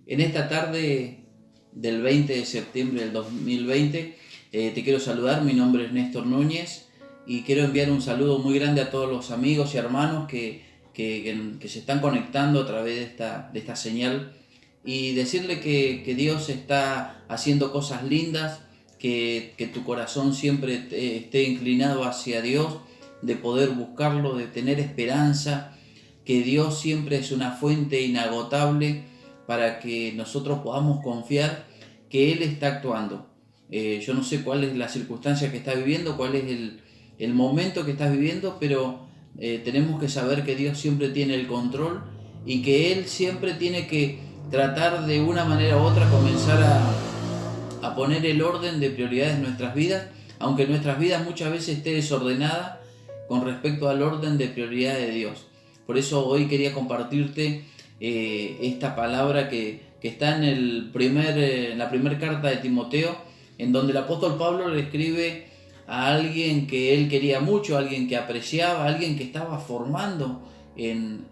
En esta tarde del 20 de septiembre del 2020 te quiero saludar, mi nombre es Néstor Núñez y quiero enviar un saludo muy grande a todos los amigos y hermanos que se están conectando a través de esta señal y decirle que Dios está haciendo cosas lindas, que tu corazón siempre esté inclinado hacia Dios, de poder buscarlo, de tener esperanza, que Dios siempre es una fuente inagotable para que nosotros podamos confiar que Él está actuando. Yo no sé cuál es la circunstancia que estás viviendo, cuál es el momento que estás viviendo, pero tenemos que saber que Dios siempre tiene el control y que Él siempre tiene que tratar de una manera u otra comenzar a poner el orden de prioridades en nuestras vidas, aunque nuestras vidas muchas veces esté desordenada con respecto al orden de prioridades de Dios. Por eso hoy quería compartirte esta palabra que está en la primera carta de Timoteo, en donde el apóstol Pablo le escribe a alguien que él quería mucho, a alguien que apreciaba, a alguien que estaba formando en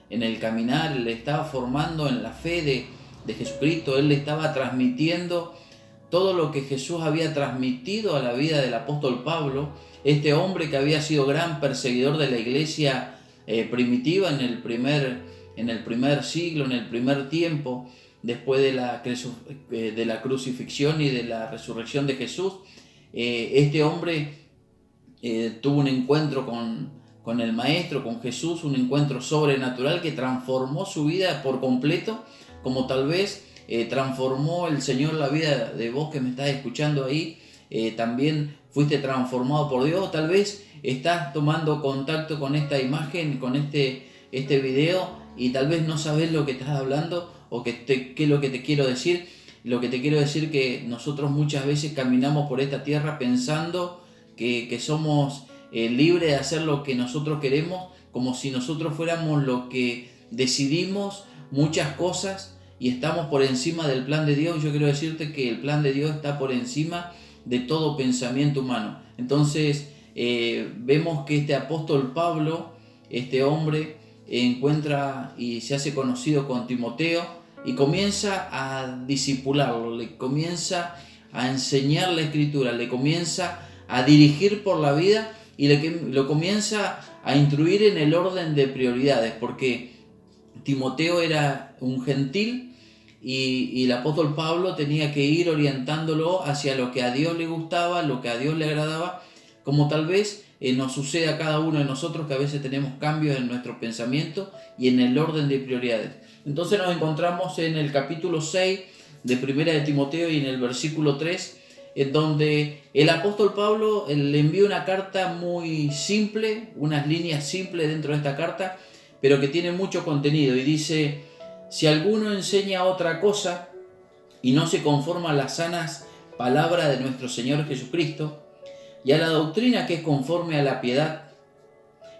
el caminar, le estaba formando en la fe de Jesucristo. Él le estaba transmitiendo todo lo que Jesús había transmitido a la vida del apóstol Pablo, este hombre que había sido gran perseguidor de la iglesia primitiva en el primer siglo, en el primer tiempo, después de la crucifixión y de la resurrección de Jesús. Este hombre tuvo un encuentro con el Maestro, con Jesús, un encuentro sobrenatural que transformó su vida por completo, como tal vez transformó el Señor la vida de vos que me estás escuchando ahí. También fuiste transformado por Dios, tal vez estás tomando contacto con esta imagen, con este video, y tal vez no sabes lo que estás hablando o qué es lo que te quiero decir. Lo que te quiero decir que nosotros muchas veces caminamos por esta tierra pensando que somos libres de hacer lo que nosotros queremos, como si nosotros fuéramos los que decidimos muchas cosas y estamos por encima del plan de Dios. Yo quiero decirte que el plan de Dios está por encima de todo pensamiento humano. Entonces vemos que este apóstol Pablo, este hombre, encuentra y se hace conocido con Timoteo y comienza a discipularlo, le comienza a enseñar la escritura, le comienza a dirigir por la vida y lo comienza a instruir en el orden de prioridades, porque Timoteo era un gentil y el apóstol Pablo tenía que ir orientándolo hacia lo que a Dios le gustaba, lo que a Dios le agradaba, como tal vez nos sucede a cada uno de nosotros, que a veces tenemos cambios en nuestro pensamiento y en el orden de prioridades. Entonces nos encontramos en el capítulo 6 de Primera de Timoteo y en el versículo 3, en donde el apóstol Pablo le envía una carta muy simple, unas líneas simples dentro de esta carta, pero que tiene mucho contenido, y dice: si alguno enseña otra cosa y no se conforma a las sanas palabras de nuestro Señor Jesucristo y a la doctrina que es conforme a la piedad,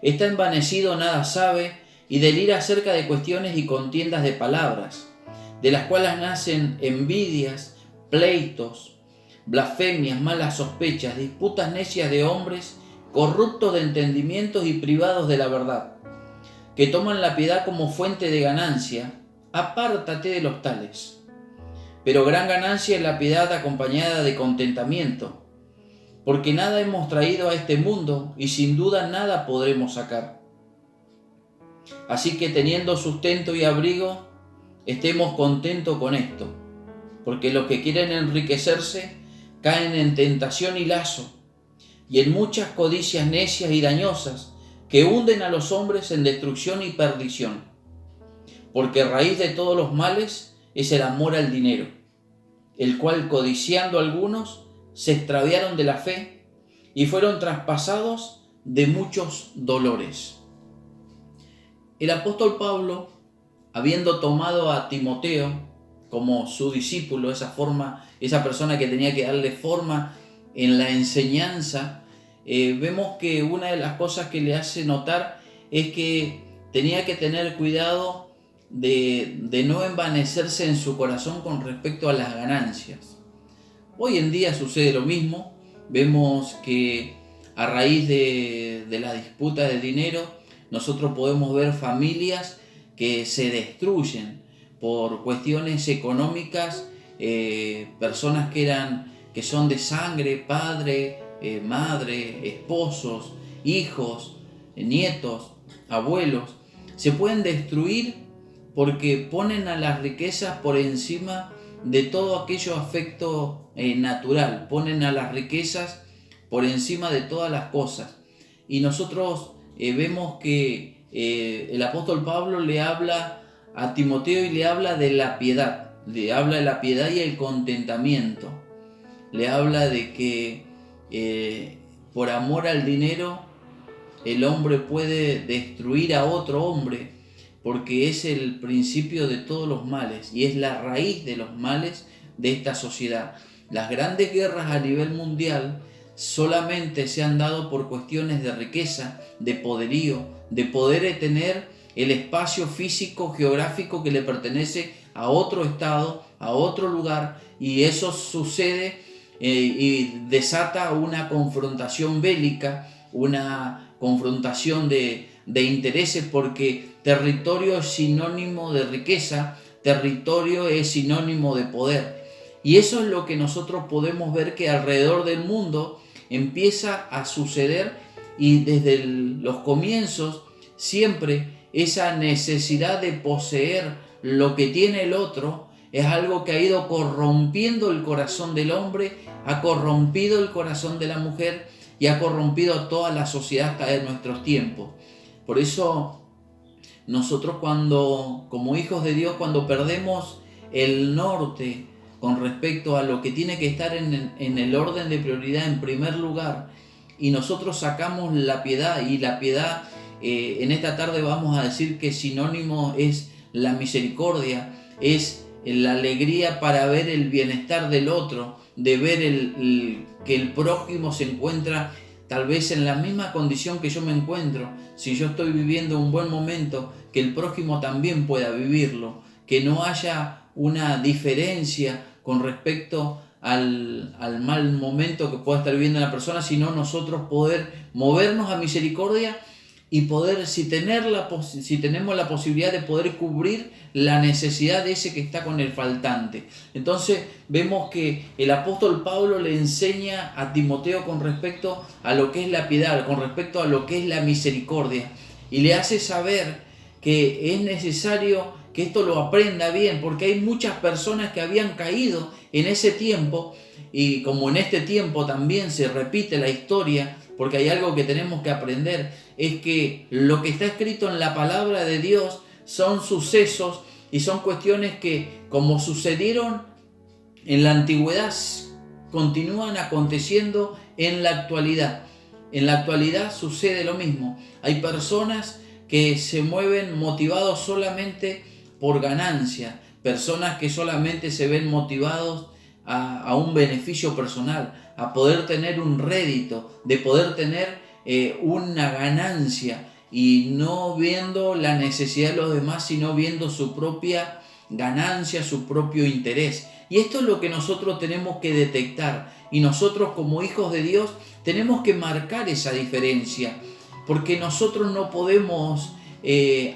está envanecido, nada sabe, y delira acerca de cuestiones y contiendas de palabras, de las cuales nacen envidias, pleitos, blasfemias, malas sospechas, disputas necias de hombres, corruptos de entendimientos y privados de la verdad, que toman la piedad como fuente de ganancia. Apártate de los tales. Pero gran ganancia es la piedad acompañada de contentamiento, porque nada hemos traído a este mundo y sin duda nada podremos sacar. Así que, teniendo sustento y abrigo, estemos contentos con esto, porque los que quieren enriquecerse caen en tentación y lazo, y en muchas codicias necias y dañosas que hunden a los hombres en destrucción y perdición. Porque raíz de todos los males es el amor al dinero, el cual, codiciando algunos, se extraviaron de la fe y fueron traspasados de muchos dolores. El apóstol Pablo, habiendo tomado a Timoteo como su discípulo, esa persona que tenía que darle forma en la enseñanza, vemos que una de las cosas que le hace notar es que tenía que tener cuidado de no envanecerse en su corazón con respecto a las ganancias. Hoy en día sucede lo mismo. Vemos que a raíz de la disputa de dinero, nosotros podemos ver familias que se destruyen por cuestiones económicas, personas que son de sangre, padre, madre, esposos, hijos, nietos, abuelos, se pueden destruir porque ponen a las riquezas por encima de todo aquello afecto natural, ponen a las riquezas por encima de todas las cosas. Y nosotros vemos que el apóstol Pablo le habla a Timoteo y le habla de la piedad, le habla de la piedad y el contentamiento, le habla de que por amor al dinero el hombre puede destruir a otro hombre, porque es el principio de todos los males y es la raíz de los males de esta sociedad. Las grandes guerras a nivel mundial solamente se han dado por cuestiones de riqueza, de poderío, de poder tener el espacio físico, geográfico que le pertenece a otro estado, a otro lugar, y eso sucede y desata una confrontación bélica, una confrontación de intereses, porque territorio es sinónimo de riqueza, territorio es sinónimo de poder. Y eso es lo que nosotros podemos ver que alrededor del mundo empieza a suceder, y desde los comienzos siempre esa necesidad de poseer lo que tiene el otro es algo que ha ido corrompiendo el corazón del hombre, ha corrompido el corazón de la mujer y ha corrompido a toda la sociedad hasta de nuestros tiempos. Por eso nosotros como hijos de Dios, cuando perdemos el norte con respecto a lo que tiene que estar en el orden de prioridad en primer lugar, y nosotros sacamos la piedad, y la piedad en esta tarde vamos a decir que sinónimo es la misericordia, es la alegría para ver el bienestar del otro, de ver que el prójimo se encuentra tal vez en la misma condición que yo me encuentro. Si yo estoy viviendo un buen momento, que el prójimo también pueda vivirlo, que no haya una diferencia con respecto al mal momento que pueda estar viviendo la persona, sino nosotros poder movernos a misericordia y poder, si tenemos la posibilidad de poder cubrir la necesidad de ese que está con el faltante. Entonces vemos que el apóstol Pablo le enseña a Timoteo con respecto a lo que es la piedad, con respecto a lo que es la misericordia, y le hace saber que es necesario que esto lo aprenda bien, porque hay muchas personas que habían caído en ese tiempo, y como en este tiempo también se repite la historia, porque hay algo que tenemos que aprender, es que lo que está escrito en la palabra de Dios son sucesos y son cuestiones que, como sucedieron en la antigüedad, continúan aconteciendo en la actualidad. En la actualidad sucede lo mismo. Hay personas que se mueven motivados solamente por ganancia, personas que solamente se ven motivados a un beneficio personal, a poder tener un rédito, de poder tener una ganancia, y no viendo la necesidad de los demás, sino viendo su propia ganancia, su propio interés. Y esto es lo que nosotros tenemos que detectar, y nosotros como hijos de Dios tenemos que marcar esa diferencia, porque nosotros no podemos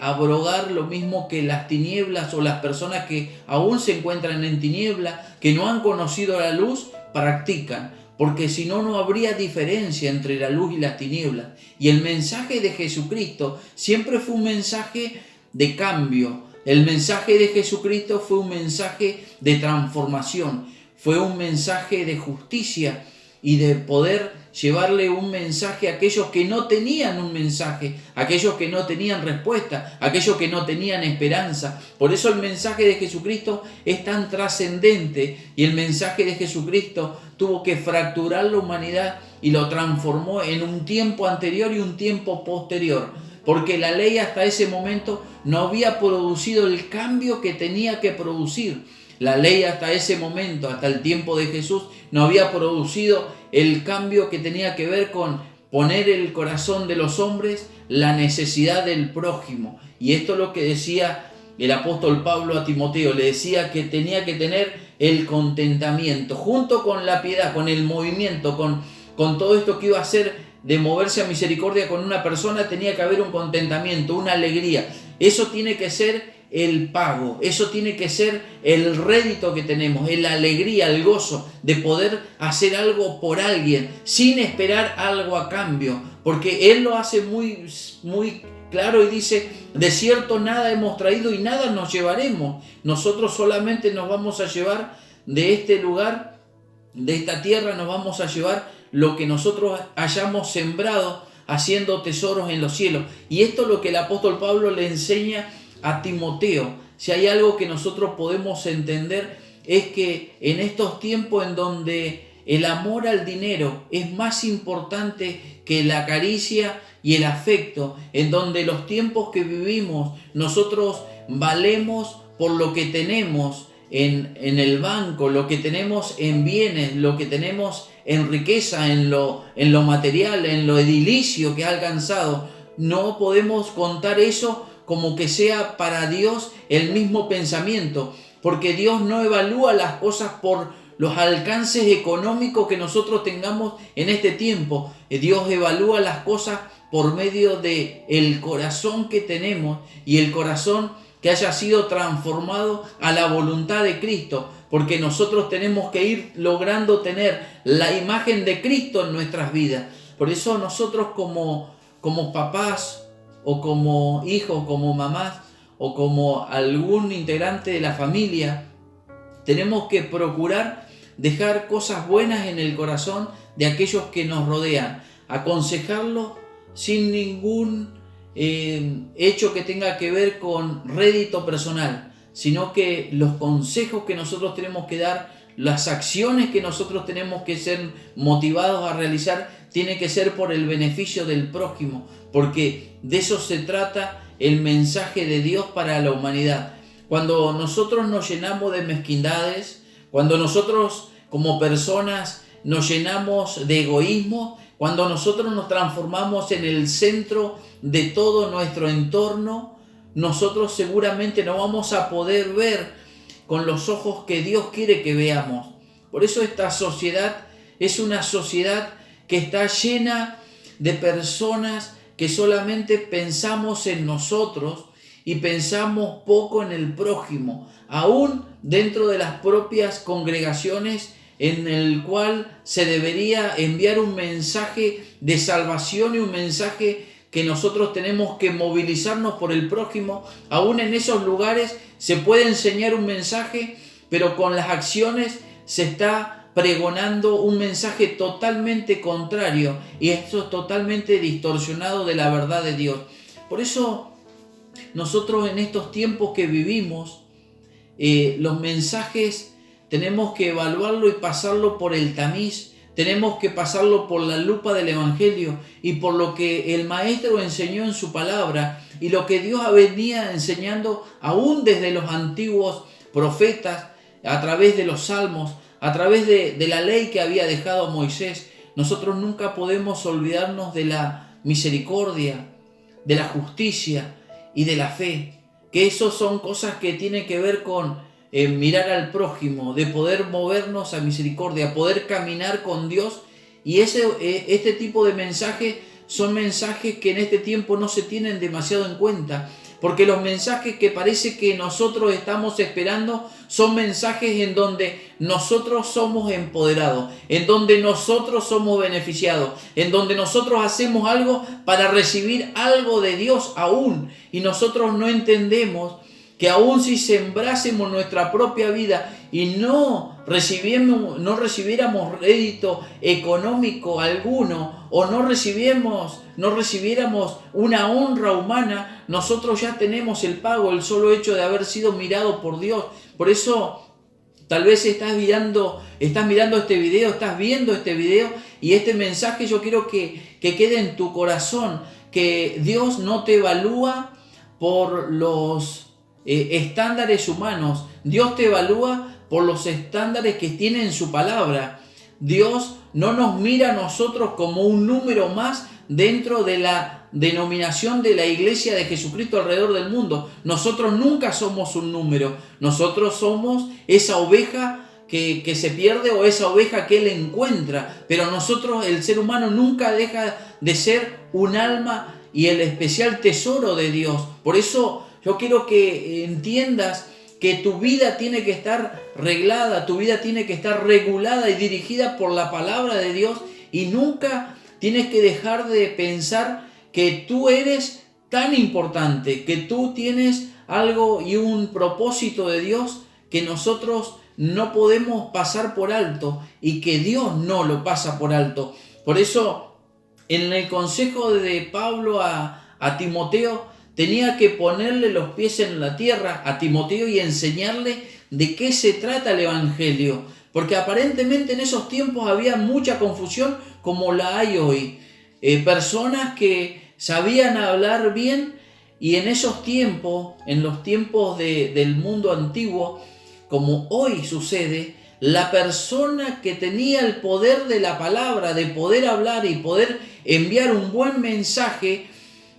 abrogar lo mismo que las tinieblas, o las personas que aún se encuentran en tiniebla, que no han conocido la luz, practican, porque si no, no habría diferencia entre la luz y las tinieblas. Y el mensaje de Jesucristo siempre fue un mensaje de cambio. El mensaje de Jesucristo fue un mensaje de transformación, fue un mensaje de justicia y de poder llevarle un mensaje a aquellos que no tenían un mensaje, a aquellos que no tenían respuesta, a aquellos que no tenían esperanza. Por eso el mensaje de Jesucristo es tan trascendente, y el mensaje de Jesucristo tuvo que fracturar la humanidad y lo transformó en un tiempo anterior y un tiempo posterior, porque la ley hasta ese momento no había producido el cambio que tenía que producir. La ley hasta ese momento, hasta el tiempo de Jesús, no había producido el cambio que tenía que ver con poner en el corazón de los hombres la necesidad del prójimo. Y esto es lo que decía el apóstol Pablo a Timoteo, le decía que tenía que tener el contentamiento, junto con la piedad, con el movimiento, con todo esto que iba a hacer de moverse a misericordia con una persona, tenía que haber un contentamiento, una alegría. Eso tiene que ser el pago, eso tiene que ser el rédito que tenemos, la alegría, el gozo de poder hacer algo por alguien sin esperar algo a cambio, porque Él lo hace muy, muy claro y dice: de cierto nada hemos traído y nada nos llevaremos. Nosotros solamente nos vamos a llevar de este lugar, de esta tierra, nos vamos a llevar lo que nosotros hayamos sembrado haciendo tesoros en los cielos. Y esto es lo que el apóstol Pablo le enseña a Timoteo. Si hay algo que nosotros podemos entender, es que en estos tiempos en donde el amor al dinero es más importante que la caricia y el afecto, en donde los tiempos que vivimos nosotros valemos por lo que tenemos en el banco, lo que tenemos en bienes, lo que tenemos en riqueza, en lo material, en lo edilicio que ha alcanzado. No podemos contar eso como que sea para Dios el mismo pensamiento, porque Dios no evalúa las cosas por los alcances económicos que nosotros tengamos en este tiempo. Dios evalúa las cosas por medio de el corazón que tenemos, y el corazón que haya sido transformado a la voluntad de Cristo, porque nosotros tenemos que ir logrando tener la imagen de Cristo en nuestras vidas. Por eso nosotros como papás, o como hijos, como mamás, o como algún integrante de la familia, tenemos que procurar dejar cosas buenas en el corazón de aquellos que nos rodean, aconsejarlos sin ningún hecho que tenga que ver con rédito personal, sino que los consejos que nosotros tenemos que dar, las acciones que nosotros tenemos que ser motivados a realizar, tiene que ser por el beneficio del prójimo, porque de eso se trata el mensaje de Dios para la humanidad. Cuando nosotros nos llenamos de mezquindades, cuando nosotros como personas nos llenamos de egoísmo, cuando nosotros nos transformamos en el centro de todo nuestro entorno, nosotros seguramente no vamos a poder ver con los ojos que Dios quiere que veamos. Por eso esta sociedad es una sociedad que está llena de personas que solamente pensamos en nosotros y pensamos poco en el prójimo, aún dentro de las propias congregaciones, en el cual se debería enviar un mensaje de salvación y un mensaje que nosotros tenemos que movilizarnos por el prójimo. Aún en esos lugares se puede enseñar un mensaje, pero con las acciones se está pregonando un mensaje totalmente contrario, y esto es totalmente distorsionado de la verdad de Dios. Por eso nosotros en estos tiempos que vivimos, los mensajes tenemos que evaluarlo y pasarlo por el tamiz, tenemos que pasarlo por la lupa del Evangelio y por lo que el Maestro enseñó en su palabra y lo que Dios venía enseñando aún desde los antiguos profetas, a través de los salmos, a través de la ley que había dejado Moisés. Nosotros nunca podemos olvidarnos de la misericordia, de la justicia y de la fe, que eso son cosas que tienen que ver con mirar al prójimo, de poder movernos a misericordia, poder caminar con Dios. Y este tipo de mensajes son mensajes que en este tiempo no se tienen demasiado en cuenta, porque los mensajes que parece que nosotros estamos esperando son mensajes en donde nosotros somos empoderados, en donde nosotros somos beneficiados, en donde nosotros hacemos algo para recibir algo de Dios aún, y nosotros no entendemos que aún si sembrásemos nuestra propia vida y no recibiéramos rédito económico alguno, o no recibiéramos una honra humana, nosotros ya tenemos el pago, el solo hecho de haber sido mirado por Dios. Por eso tal vez estás mirando este video, estás viendo este video, y este mensaje yo quiero que quede en tu corazón, que Dios no te evalúa por los estándares humanos. Dios te evalúa por los estándares que tiene en su palabra. Dios no nos mira a nosotros como un número más dentro de la denominación de la Iglesia de Jesucristo alrededor del mundo. Nosotros nunca somos un número. Nosotros somos esa oveja que se pierde, o esa oveja que Él encuentra. Pero nosotros, el ser humano, nunca deja de ser un alma y el especial tesoro de Dios. Por eso Yo quiero que entiendas que tu vida tiene que estar reglada, tu vida tiene que estar regulada y dirigida por la palabra de Dios, y nunca tienes que dejar de pensar que tú eres tan importante, que tú tienes algo y un propósito de Dios que nosotros no podemos pasar por alto y que Dios no lo pasa por alto. Por eso, en el consejo de Pablo a Timoteo, tenía que ponerle los pies en la tierra a Timoteo y enseñarle de qué se trata el Evangelio. Porque aparentemente en esos tiempos había mucha confusión como la hay hoy. Personas que sabían hablar bien, y en esos tiempos, en los tiempos del mundo antiguo, como hoy sucede, la persona que tenía el poder de la palabra, de poder hablar y poder enviar un buen mensaje,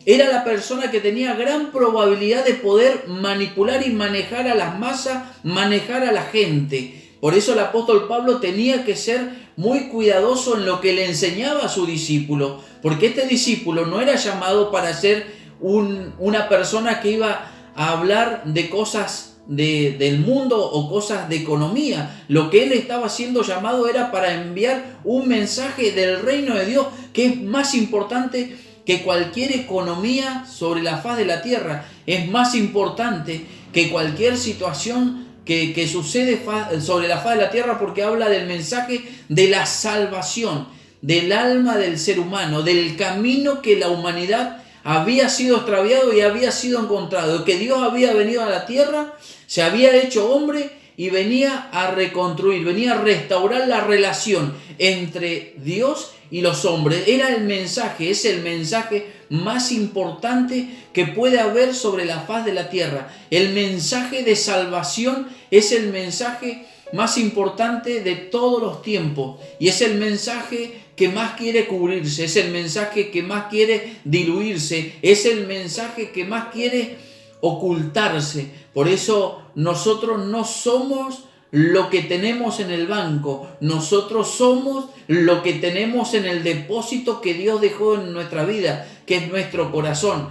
era la persona que tenía gran probabilidad de poder manipular y manejar a las masas, manejar a la gente. Por eso el apóstol Pablo tenía que ser muy cuidadoso en lo que le enseñaba a su discípulo, porque este discípulo no era llamado para ser una persona que iba a hablar de cosas del mundo o cosas de economía. Lo que él estaba siendo llamado era para enviar un mensaje del reino de Dios, que es más importante que cualquier economía sobre la faz de la tierra. Es más importante que cualquier situación que sucede sobre la faz de la tierra, porque habla del mensaje de la salvación del alma del ser humano, del camino que la humanidad había sido extraviado y había sido encontrado, que Dios había venido a la tierra, se había hecho hombre y venía a reconstruir, venía a restaurar la relación entre Dios y los hombres. Era el mensaje, es el mensaje más importante que puede haber sobre la faz de la tierra. El mensaje de salvación es el mensaje más importante de todos los tiempos, y es el mensaje que más quiere cubrirse, es el mensaje que más quiere diluirse, es el mensaje que más quiere ocultarse. Por eso nosotros no somos lo que tenemos en el banco, nosotros somos lo que tenemos en el depósito que Dios dejó en nuestra vida, que es nuestro corazón.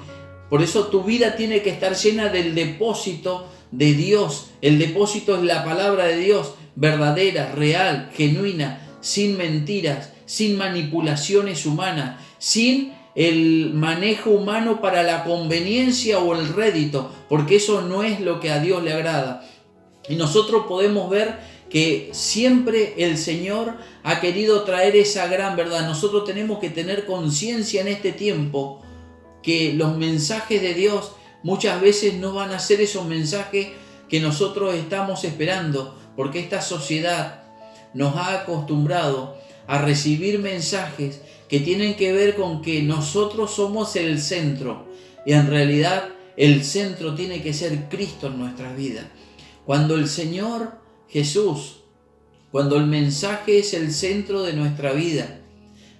Por eso tu vida tiene que estar llena del depósito de Dios. El depósito es la palabra de Dios, verdadera, real, genuina, sin mentiras, sin manipulaciones humanas, sin el manejo humano para la conveniencia o el rédito, porque eso no es lo que a Dios le agrada. Y nosotros podemos ver que siempre el Señor ha querido traer esa gran verdad. Nosotros tenemos que tener conciencia en este tiempo que los mensajes de Dios muchas veces no van a ser esos mensajes que nosotros estamos esperando, porque esta sociedad nos ha acostumbrado a recibir mensajes que tienen que ver con que nosotros somos el centro, y en realidad el centro tiene que ser Cristo en nuestras vidas. Cuando el Señor Jesús, cuando el mensaje es el centro de nuestra vida,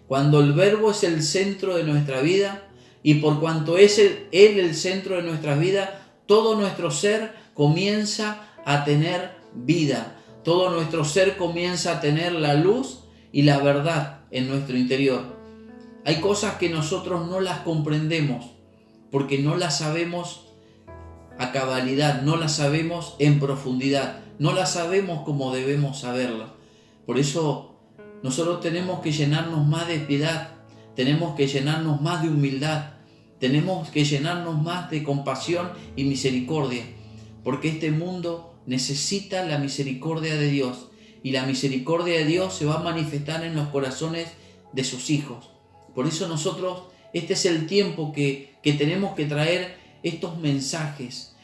cuando el verbo es el centro de nuestra vida, y por cuanto es Él el centro de nuestras vidas, todo nuestro ser comienza a tener vida. Todo nuestro ser comienza a tener la luz y la verdad en nuestro interior. Hay cosas que nosotros no las comprendemos porque no las sabemos a cabalidad, no las sabemos en profundidad, no las sabemos como debemos saberla. Por eso nosotros tenemos que llenarnos más de piedad, tenemos que llenarnos más de humildad, tenemos que llenarnos más de compasión y misericordia, porque este mundo necesita la misericordia de Dios, y la misericordia de Dios se va a manifestar en los corazones de sus hijos. Por eso nosotros, este es el tiempo que tenemos que traer estos mensajes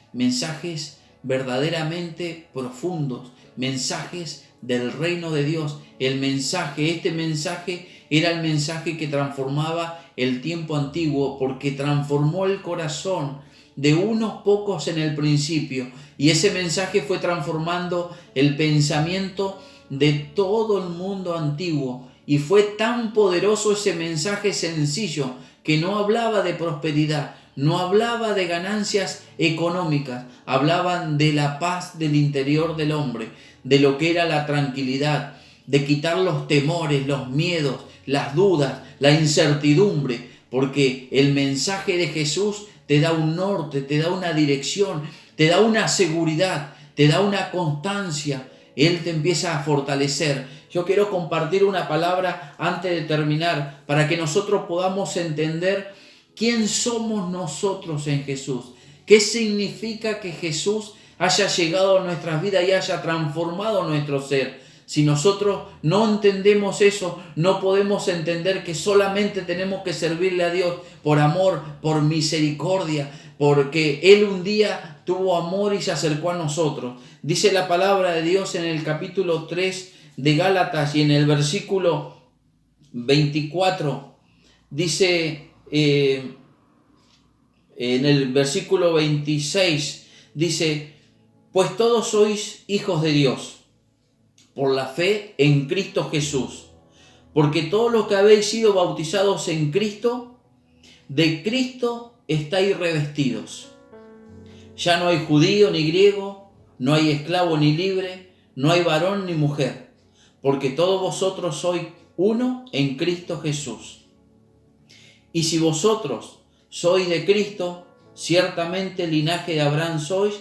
verdaderamente profundos, mensajes del reino de Dios. Este mensaje era el mensaje que transformaba el tiempo antiguo, porque transformó el corazón de unos pocos en el principio, y ese mensaje fue transformando el pensamiento de todo el mundo antiguo, y fue tan poderoso ese mensaje sencillo que no hablaba de prosperidad, no hablaba de ganancias económicas, hablaban de la paz del interior del hombre, de lo que era la tranquilidad, de quitar los temores, los miedos, las dudas, la incertidumbre, porque el mensaje de Jesús te da un norte, te da una dirección, te da una seguridad, te da una constancia. Él te empieza a fortalecer. Yo quiero compartir una palabra antes de terminar para que nosotros podamos entender quién somos nosotros en Jesús. ¿Qué significa que Jesús haya llegado a nuestras vidas y haya transformado nuestro ser? Si nosotros no entendemos eso, no podemos entender que solamente tenemos que servirle a Dios por amor, por misericordia, porque Él un día tuvo amor y se acercó a nosotros. Dice la palabra de Dios en el capítulo 3 de Gálatas y en el versículo 24, dice, en el versículo 26, dice, pues todos sois hijos de Dios por la fe en Cristo Jesús, porque todos los que habéis sido bautizados en Cristo, de Cristo estáis revestidos. Ya no hay judío ni griego, no hay esclavo ni libre, no hay varón ni mujer, porque todos vosotros sois uno en Cristo Jesús. Y si vosotros sois de Cristo, ciertamente linaje de Abraham sois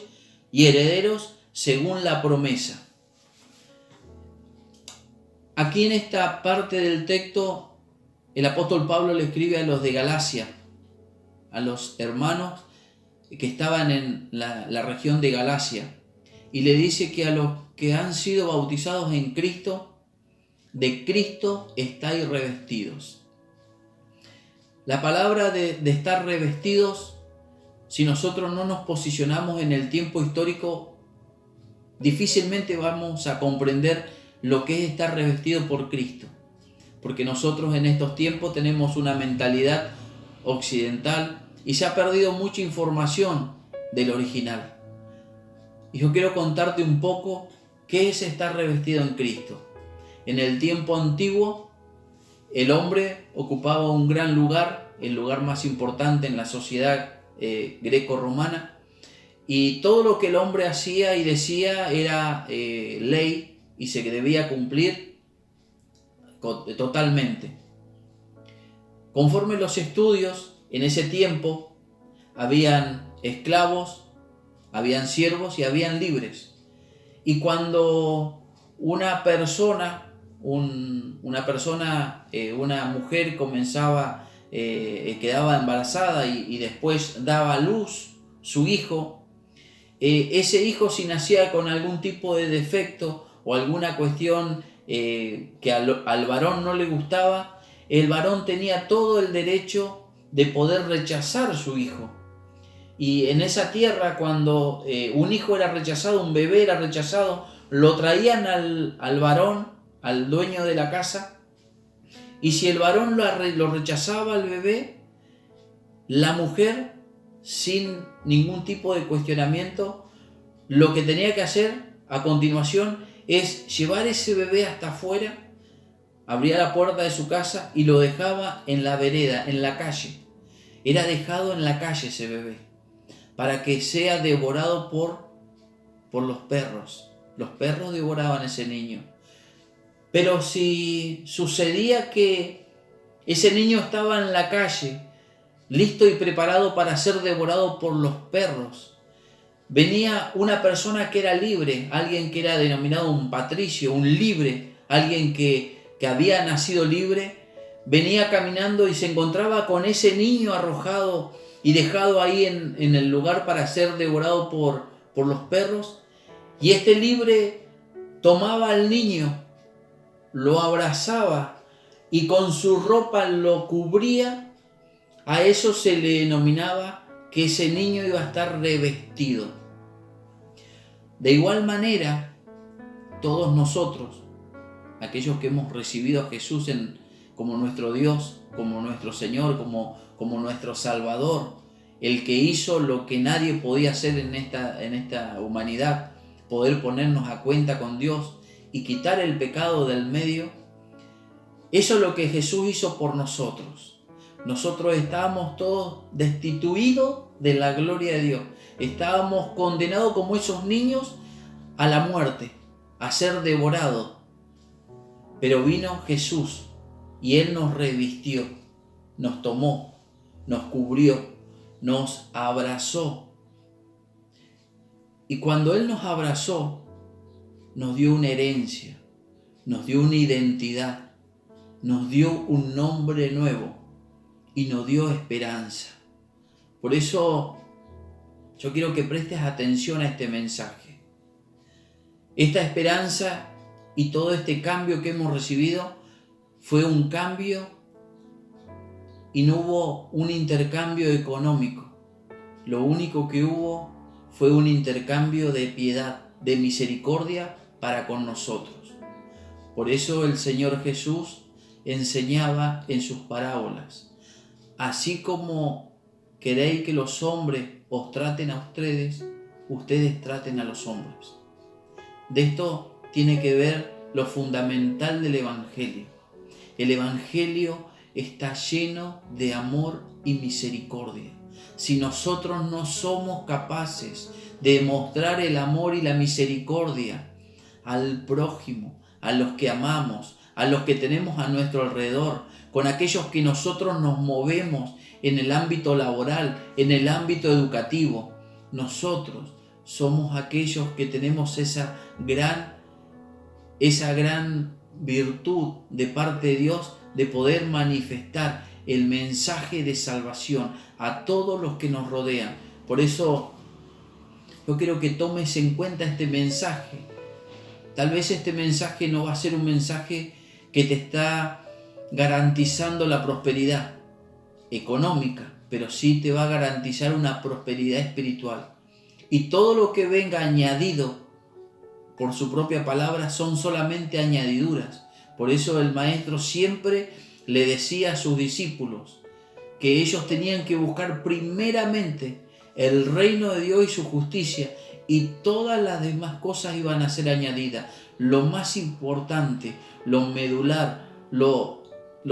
y herederos según la promesa. Aquí en esta parte del texto, el apóstol Pablo le escribe a los de Galacia, a los hermanos que estaban en la región de Galacia, y le dice que a los que han sido bautizados en Cristo, de Cristo estáis revestidos. La palabra de estar revestidos, si nosotros no nos posicionamos en el tiempo histórico, difícilmente vamos a comprender lo que es estar revestido por Cristo. Porque nosotros en estos tiempos tenemos una mentalidad occidental y se ha perdido mucha información del original. Y yo quiero contarte un poco qué es estar revestido en Cristo. En el tiempo antiguo, el hombre ocupaba un gran lugar, el lugar más importante en la sociedad greco-romana, y todo lo que el hombre hacía y decía era ley y se debía cumplir totalmente. Conforme los estudios, en ese tiempo habían esclavos, habían siervos y habían libres. Y cuando una mujer comenzaba, quedaba embarazada y después daba a luz su hijo, ese hijo, si nacía con algún tipo de defecto o alguna cuestión que al varón no le gustaba, el varón tenía todo el derecho de poder rechazar su hijo. Y en esa tierra, cuando un hijo era rechazado, un bebé era rechazado, lo traían al varón, al dueño de la casa, y si el varón lo rechazaba al bebé, la mujer, sin ningún tipo de cuestionamiento, lo que tenía que hacer a continuación es llevar ese bebé hasta afuera, abría la puerta de su casa y lo dejaba en la vereda, en la calle. Era dejado en la calle ese bebé, para que sea devorado por los perros. Los perros devoraban a ese niño. Pero si sucedía que ese niño estaba en la calle, listo y preparado para ser devorado por los perros, venía una persona que era libre, alguien que era denominado un patricio, un libre, alguien que había nacido libre, venía caminando y se encontraba con ese niño arrojado y dejado ahí en el lugar para ser devorado por los perros. Y este libre tomaba al niño, lo abrazaba y con su ropa lo cubría. A eso se le denominaba que ese niño iba a estar revestido. De igual manera, todos nosotros, aquellos que hemos recibido a Jesús como nuestro Dios, como nuestro Señor, como nuestro Salvador, el que hizo lo que nadie podía hacer en esta humanidad, poder ponernos a cuenta con Dios y quitar el pecado del medio, eso es lo que Jesús hizo por nosotros. Nosotros estábamos todos destituidos de la gloria de Dios. Estábamos condenados como esos niños a la muerte, a ser devorados. Pero vino Jesús y Él nos revistió, nos tomó, nos cubrió, nos abrazó. Y cuando Él nos abrazó, nos dio una herencia, nos dio una identidad, nos dio un nombre nuevo y nos dio esperanza. Por eso yo quiero que prestes atención a este mensaje. Esta esperanza y todo este cambio que hemos recibido fue un cambio y no hubo un intercambio económico. Lo único que hubo fue un intercambio de piedad, de misericordia para con nosotros. Por eso el Señor Jesús enseñaba en sus parábolas: así como queréis que los hombres os traten a ustedes, ustedes traten a los hombres. De esto tiene que ver lo fundamental del Evangelio. El Evangelio está lleno de amor y misericordia. Si nosotros no somos capaces de mostrar el amor y la misericordia al prójimo, a los que amamos, a los que tenemos a nuestro alrededor, con aquellos que nosotros nos movemos en el ámbito laboral, en el ámbito educativo, nosotros somos aquellos que tenemos esa gran virtud de parte de Dios de poder manifestar el mensaje de salvación a todos los que nos rodean. Por eso yo quiero que tomes en cuenta este mensaje. Tal vez este mensaje no va a ser un mensaje que te está garantizando la prosperidad económica, pero sí te va a garantizar una prosperidad espiritual. Y todo lo que venga añadido por su propia palabra son solamente añadiduras. Por eso el Maestro siempre le decía a sus discípulos que ellos tenían que buscar primeramente el reino de Dios y su justicia, y todas las demás cosas iban a ser añadidas. Lo más importante, lo medular, lo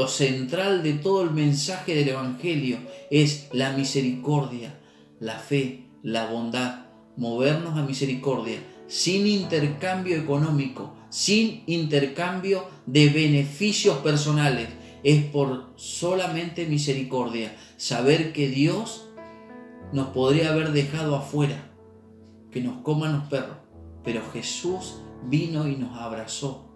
central de todo el mensaje del Evangelio es la misericordia, la fe, la bondad, movernos a misericordia, sin intercambio económico, sin intercambio de beneficios personales. Es por solamente misericordia. Saber que Dios nos podría haber dejado afuera, que nos coman los perros, pero Jesús vino y nos abrazó,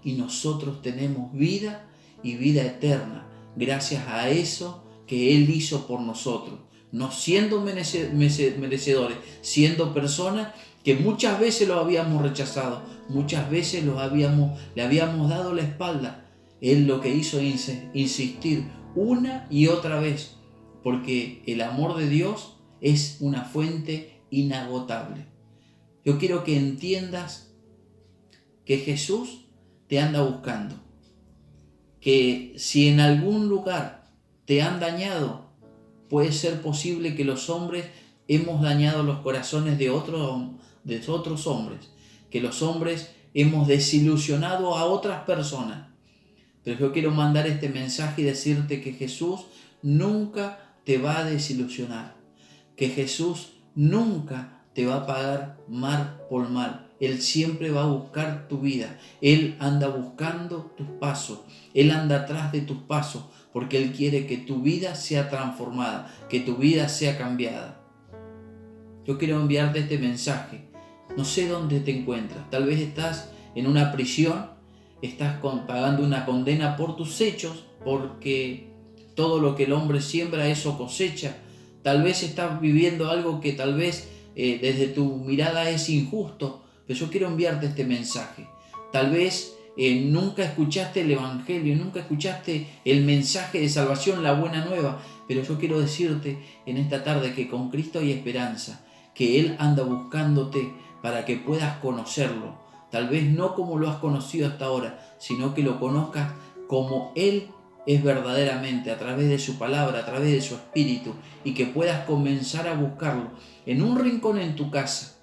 y nosotros tenemos vida y vida eterna gracias a eso que Él hizo por nosotros, no siendo merecedores, siendo personas que muchas veces lo habíamos rechazado, muchas veces le habíamos dado la espalda. Él lo que hizo es insistir una y otra vez, porque el amor de Dios es una fuente inagotable. Yo quiero que entiendas que Jesús te anda buscando, que si en algún lugar te han dañado, puede ser posible que los hombres hemos dañado los corazones de otros hombres, que los hombres hemos desilusionado a otras personas. Pero yo quiero mandar este mensaje y decirte que Jesús nunca te va a desilusionar, que Jesús nunca te va a pagar mal por mal. Él siempre va a buscar tu vida. Él anda buscando tus pasos. Él anda atrás de tus pasos, porque Él quiere que tu vida sea transformada, que tu vida sea cambiada. Yo quiero enviarte este mensaje. No sé dónde te encuentras. Tal vez estás en una prisión, estás pagando una condena por tus hechos, porque todo lo que el hombre siembra, eso cosecha. Tal vez estás viviendo algo que tal vez desde tu mirada es injusto, pero yo quiero enviarte este mensaje. Tal vez nunca escuchaste el Evangelio, nunca escuchaste el mensaje de salvación, la buena nueva, pero yo quiero decirte en esta tarde que con Cristo hay esperanza, que Él anda buscándote para que puedas conocerlo. Tal vez no como lo has conocido hasta ahora, sino que lo conozcas como Él es verdaderamente, a través de su palabra, a través de su espíritu, y que puedas comenzar a buscarlo en un rincón en tu casa.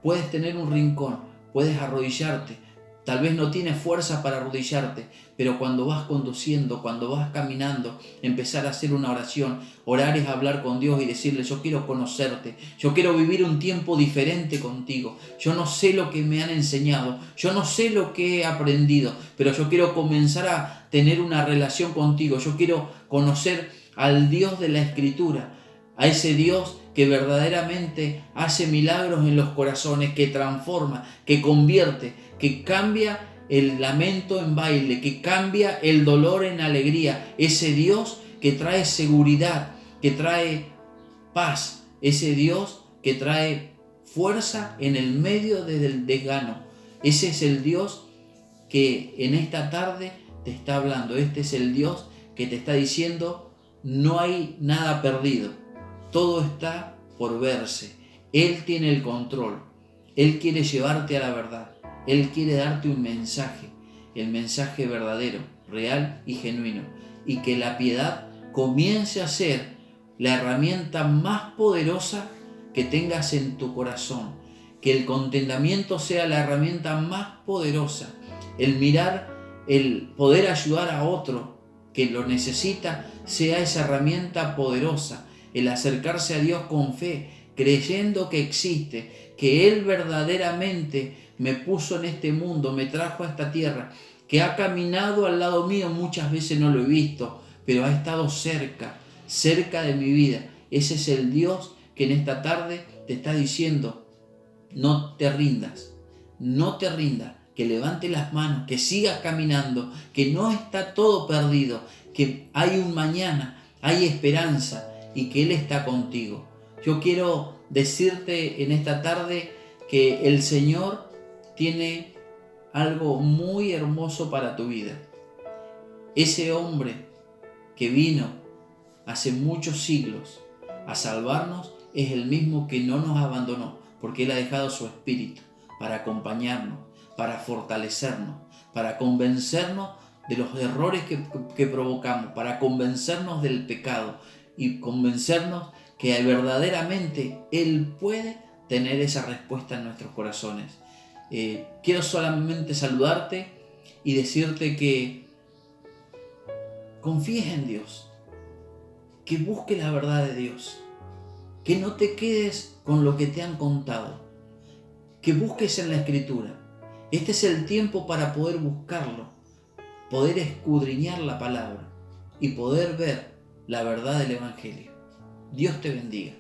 Puedes tener un rincón, puedes arrodillarte. Tal vez no tienes fuerza para arrodillarte, pero cuando vas conduciendo, cuando vas caminando, empezar a hacer una oración. Orar es hablar con Dios y decirle: yo quiero conocerte, yo quiero vivir un tiempo diferente contigo. Yo no sé lo que me han enseñado, yo no sé lo que he aprendido, pero yo quiero comenzar a tener una relación contigo. Yo quiero conocer al Dios de la Escritura. a ese Dios que verdaderamente hace milagros en los corazones, que transforma, que convierte, que cambia el lamento en baile, que cambia el dolor en alegría. Ese Dios que trae seguridad, que trae paz. Ese Dios que trae fuerza en el medio del desgano. Ese es el Dios que en esta tarde te está hablando. Este es el Dios que te está diciendo: no hay nada perdido. Todo está por verse. Él tiene el control. Él quiere llevarte a la verdad. Él quiere darte un mensaje. El mensaje verdadero, real y genuino. Y que la piedad comience a ser la herramienta más poderosa que tengas en tu corazón. Que el contentamiento sea la herramienta más poderosa. El mirar, el poder ayudar a otro que lo necesita, sea esa herramienta poderosa. El acercarse a Dios con fe, creyendo que existe, que Él verdaderamente me puso en este mundo, me trajo a esta tierra, que ha caminado al lado mío. Muchas veces no lo he visto, pero ha estado cerca de mi vida. Ese es el Dios que en esta tarde te está diciendo: no te rindas, que levante las manos, que sigas caminando, que no está todo perdido, que hay un mañana, hay esperanza y que Él está contigo. Yo quiero decirte en esta tarde que el Señor tiene algo muy hermoso para tu vida. Ese hombre que vino hace muchos siglos a salvarnos es el mismo que no nos abandonó, porque Él ha dejado su Espíritu para acompañarnos, para fortalecernos, para convencernos de los errores que provocamos, para convencernos del pecado y convencernos que verdaderamente Él puede tener esa respuesta en nuestros corazones. Quiero solamente saludarte y decirte que confíes en Dios, que busques la verdad de Dios, que no te quedes con lo que te han contado, que busques en la Escritura. Este es el tiempo para poder buscarlo, poder escudriñar la palabra y poder ver la verdad del Evangelio. Dios te bendiga.